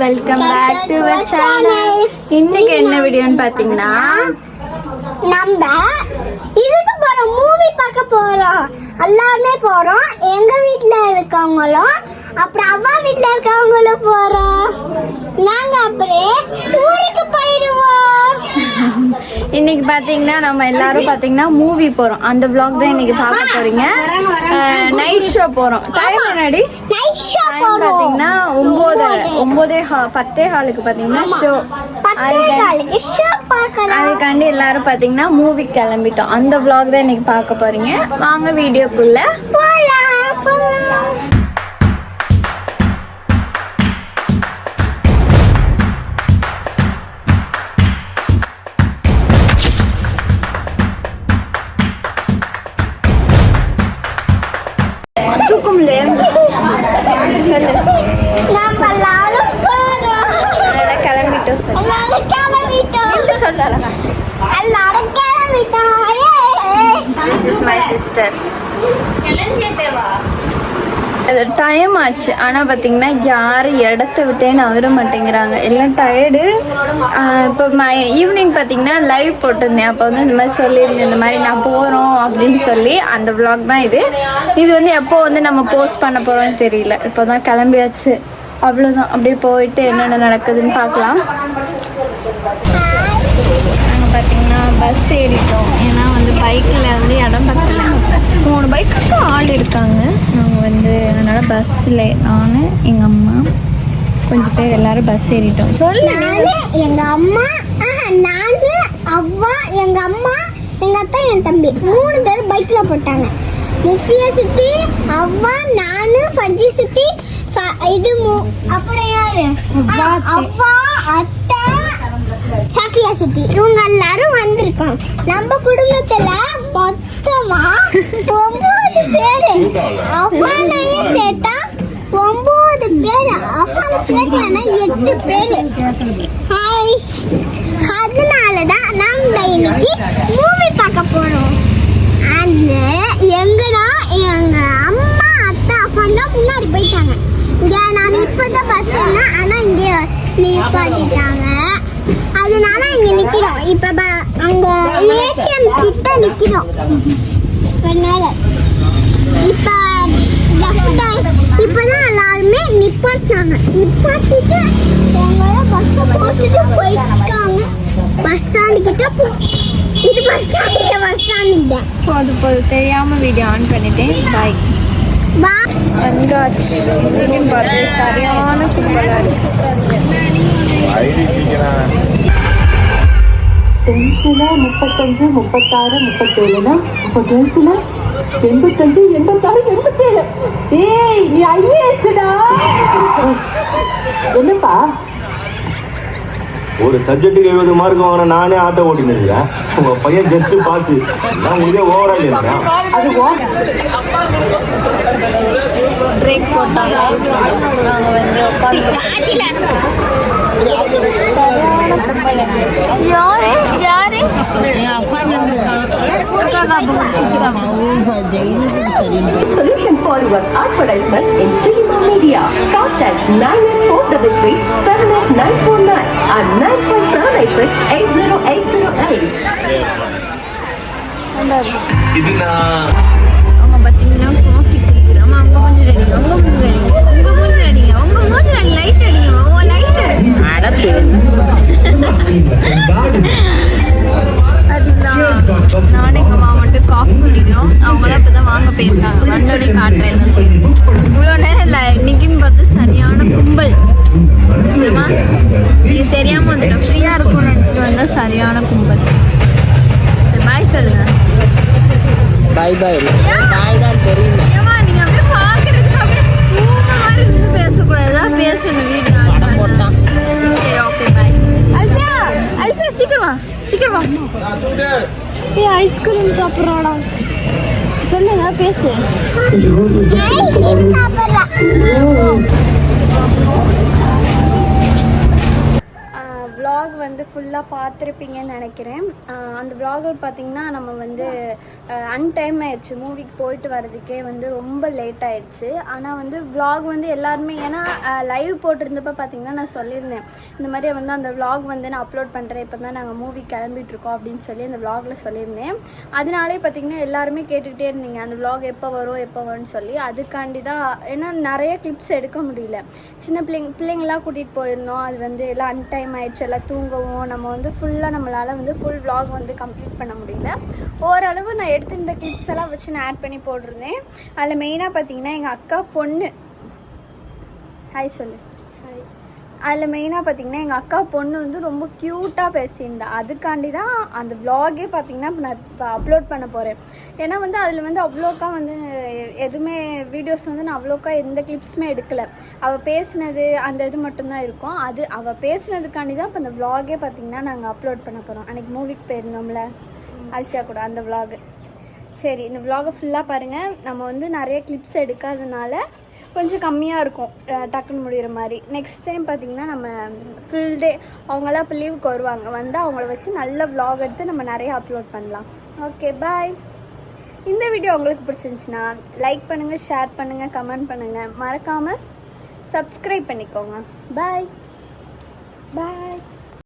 Welcome back to our channel. இன்னைக்கு என்ன வீடியோன்னு பாத்தீங்கன்னா நம்ம இதுக்கு போறோம், மூவி பார்க்க போறோம். எல்லாருமே போறோம். எங்க வீட்ல இருக்கவங்களும் அப்புறம் அவ்வா வீட்ல இருக்கவங்களும் போறோம். நாங்க அப்படியே ஊருக்கு போயிடுவோம். இன்னைக்கு பாத்தீங்கன்னா நம்ம எல்லாரும் பாத்தீங்கன்னா மூவி போறோம். அந்த vlog தான் இன்னைக்கு பார்க்க போறீங்க. நைட் ஷோ போறோம். டைம் என்னடி? நைட் ஷோ போறோம். பாத்தீங்கன்னா 9:10 பாத்தீங்கன்னா ஷோ. 10 ஷோ பார்க்கலாம். அதுக்காண்டி எல்லாரும் பாத்தீங்கன்னா மூவி கிளம்பிட்டோம். அந்த vlog தான் இன்னைக்கு பார்க்க போறீங்க. வாங்க வீடியோக்குள்ள போலாம். சொல்லு. நம்ம எல்லாரும் போறோம். கிளம்பிட்டோம் சொல்லு. எல்லாரும் கிளம்பிட்டோம். சொல்லலாம். எல்லாரும் கிளம்பிட்டோம். This is my sister. அது டைம் ஆச்சு. ஆனால் பார்த்தீங்கன்னா யாரும் இடத்த விட்டே நகர மாட்டேங்கிறாங்க. எல்லாம் டயர்டு. இப்போ ஈவினிங் பார்த்தீங்கன்னா லைவ் போட்டிருந்தேன். அப்போ வந்து இந்த மாதிரி சொல்லியிருந்தேன், இந்த மாதிரி நான் போகிறோம் அப்படின்னு சொல்லி. அந்த vlog தான் இது. இது வந்து எப்போ வந்து நம்ம போஸ்ட் பண்ண போகிறோம்னு தெரியல. இப்போ தான் கிளம்பியாச்சு. அவ்வளோதான். அப்படியே போயிட்டு என்னென்ன நடக்குதுன்னு பார்க்கலாம். நாங்கள் பார்த்தீங்கன்னா பஸ் ஏறிட்டோம். ஏன்னா வந்து பைக்கில் வந்து இடம் பத்தல. 3 பைக்குக்கு ஆள் இருக்காங்க. நாங்கள் வந்து அதனால் பஸ்ஸில் நான் எங்கள் அம்மா கொஞ்சம் பேர் எல்லோரும் பஸ் ஏறிட்டோம். சொல்லு. எங்கள் அம்மா, நான், அவ்வா, எங்கள் அம்மா, எங்கள் அத்தா, என் தம்பி 3 பேர் பைக்கில் போட்டாங்க. முஃபியா சித்தி, அவ்வா, நான், ஃபர்ஜி சித்தி, இது அப்புறம் யாரு? அவ்வா, அத்தை, சஃபியா சித்தி. இவங்க எல்லாரும் வந்திருக்கோம். நம்ம குடும்பத்துல மொத்தமா 9 பேரு. அவ்வானையும் சேர்த்தா 9 பேரு. அவ்வானை சேர்த்தானா 8 பேரு. ஹாய். அதனாலதான் நம்ம இன்னைக்கு மூவி பார்க்க போறோம். அந்த எங்கடா எங்க அம்மா அத்தா அப்பெல்லாம் முன்னாடி போயிட்டாங்க. இங்க நான் இப்பதான் பஸ் ஆனா இங்க நிப்பாட்டிட்டாங்க. அதனால இங்க நிக்கிறோம். இப்ப அங்க ஏடிஎம் கிட்ட நிக்கிறோம். அதனால இப்பதான் எல்லாருமே நிப்பாட்டினாங்க. நிப்பாட்டிட்டு எங்களோட பஸ் போட்டுட்டு போயிருக்காங்க. பஸ் ஸ்டாண்டு கிட்ட. இது பஸ் ஸ்டாண்டு. பஸ் ஸ்டாண்டு போது தெரியாமல் வீடியோ ஆன் பண்ணிட்டேன். பாய். வந்தாச்சு. இன்னைக்கும் பார்த்து சரியான கும்பலாக இருக்கு. 10th 35 36 37 அப்போ 12th 85 86 87. டேய் நீ ஐஏஎஸ்டா. என்னப்பா ஒரு சப்ஜெக்ட்டுக்கு 70 மார்க் வாங்கின நானே ஆட்டோ ஓட்டினேன். உங்க பையன் ஜஸ்ட் பாஸ். நான் உங்களுக்கே ஓவரா இல்லையா? அது பிரேக் போட்டாங்க. நாங்கள் வந்து உட்காந்து யாரு யாரு Solution for your advertisement in cinema media. Contact 98433 78949 and 94786 80808. அவங்க பார்த்தீங்கன்னா காஃபி குடிக்கிறோம். அங்கே கொஞ்சம் ரெடிங்க, அங்கே கொஞ்சம் ரெடிங்க, உங்கள் மூஞ்சி ரெடிங்க, உங்கள் மூஞ்சி லைட் அடிங்க, லைட் அடிங்க. அதுதான் நானும் எங்கள் அம்மா மட்டும் காஃபி குடிக்கிறோம். அவங்களாம் இப்போ தான் வாங்க போயிருக்காங்க. வந்தோடனே காட்டுறேன். இவ்வளோ நேரம் இல்லை. இன்னைக்குன்னு பார்த்து சரியான கும்பல். சரிம்மா, இது தெரியாமல் வந்துட்டோம். ஃப்ரீயாக இருக்கும்னு நினச்சிட்டு வந்தால் சரியான கும்பல். பாய் சொல்லுங்க. பாய் பாய். பாய் தான் தெரியும். ஏமா நீங்க அப்படியே பாக்குறதுக்கு அப்படியே ஊமை மாதிரி இருந்து பேசக்கூடாது. பேசணும் வீடியோ ஆன் பண்ணா. சரி ஓகே பாய். அல்ஃபியா அல்ஃபியா சீக்கிரம் வா, சீக்கிரம் வா. ஏய் ஐஸ்கிரீம் சாப்பிட்றாடா. சொல்லுங்க, பேசு. vlog வந்து ஃபுல்லாக பார்த்துருப்பீங்கன்னு நினைக்கிறேன். அந்த vlogger பார்த்திங்கன்னா நம்ம வந்து அன்டைம் ஆயிடுச்சு, மூவிக்கு போயிட்டு வர்றதுக்கே வந்து ரொம்ப லேட் ஆயிடுச்சு. ஆனால் வந்து vlog வந்து எல்லாருமே, ஏன்னா லைவ் போட்டிருந்தப்போ பார்த்திங்கன்னா நான் சொல்லியிருந்தேன் இந்த மாதிரி வந்து அந்த vlog வந்து நான் அப்லோட் பண்ணுறேன், இப்போ தான் நாங்கள் மூவி கிளம்பிட்டுருக்கோம் அப்படின்னு சொல்லி அந்த vlogல சொல்லியிருந்தேன். அதனாலே பார்த்திங்கன்னா எல்லாருமே கேட்டுக்கிட்டே இருந்தீங்க அந்த vlog எப்போ வரும்னு சொல்லி. அதுக்காண்டி தான், ஏன்னா நிறைய கிளிப்ஸ் எடுக்க முடியல, சின்ன பிள்ளைங்களாம் கூட்டிகிட்டு போயிருந்தோம். அது வந்து எல்லாம் அன்டைம் ஆயிடுச்சு, எல்லாம் தூங்கவும் நம்ம வந்து ஃபுல்லாக நம்மளால் வந்து ஃபுல் vlog வந்து கம்ப்ளீட் பண்ண முடியல. ஓரளவு நான் எடுத்திருந்த கிளிப்ஸ் எல்லாம் வச்சு நான் ஆட் பண்ணி போட்டிருந்தேன். அதில் மெயினாக பார்த்திங்கன்னா எங்கள் அக்கா பொண்ணு, ஹாய் சொல்லு. அதில் மெயினாக பார்த்திங்கன்னா எங்கள் அக்கா பொண்ணு வந்து ரொம்ப க்யூட்டாக பேசியிருந்தா. அதுக்காண்டி தான் அந்த vlogயே பார்த்திங்கன்னா இப்போ நான் இப்போ அப்லோட் பண்ண போகிறேன். ஏன்னா வந்து அதில் வந்து அவ்வளோக்கா வந்து எதுவுமே வீடியோஸ் வந்து நான் அவ்வளோக்கா எந்த கிளிப்ஸுமே எடுக்கலை. அவள் பேசினது அந்த இது மட்டும்தான் இருக்கும். அது அவள் பேசினதுக்காண்டி தான் இப்போ அந்த vlogயே பார்த்திங்கன்னா நாங்கள் அப்லோட் பண்ண போகிறோம். அன்றைக்கி மூவிக்கு போயிருந்தோம்ல அல்ஃபியா கூட, அந்த vlog. சரி, இந்த vlogயை ஃபுல்லாக பாருங்கள். நம்ம வந்து நிறைய கிளிப்ஸ் எடுக்காதனால கொஞ்சம் கம்மியாக இருக்கும், டக்குன்னு முடிகிற மாதிரி. நெக்ஸ்ட் டைம் பார்த்திங்கன்னா நம்ம ஃபுல் டே அவங்களாம் இப்போ லீவுக்கு வருவாங்க, வந்து அவங்கள வச்சு நல்ல vlog எடுத்து நம்ம நிறைய அப்லோட் பண்ணலாம். ஓகே, பாய். இந்த வீடியோ உங்களுக்கு பிடிச்சிருந்துச்சுன்னா லைக் பண்ணுங்கள், ஷேர் பண்ணுங்கள், கமெண்ட் பண்ணுங்கள், மறக்காமல் சப்ஸ்கிரைப் பண்ணிக்கோங்க. பாய் பாய்.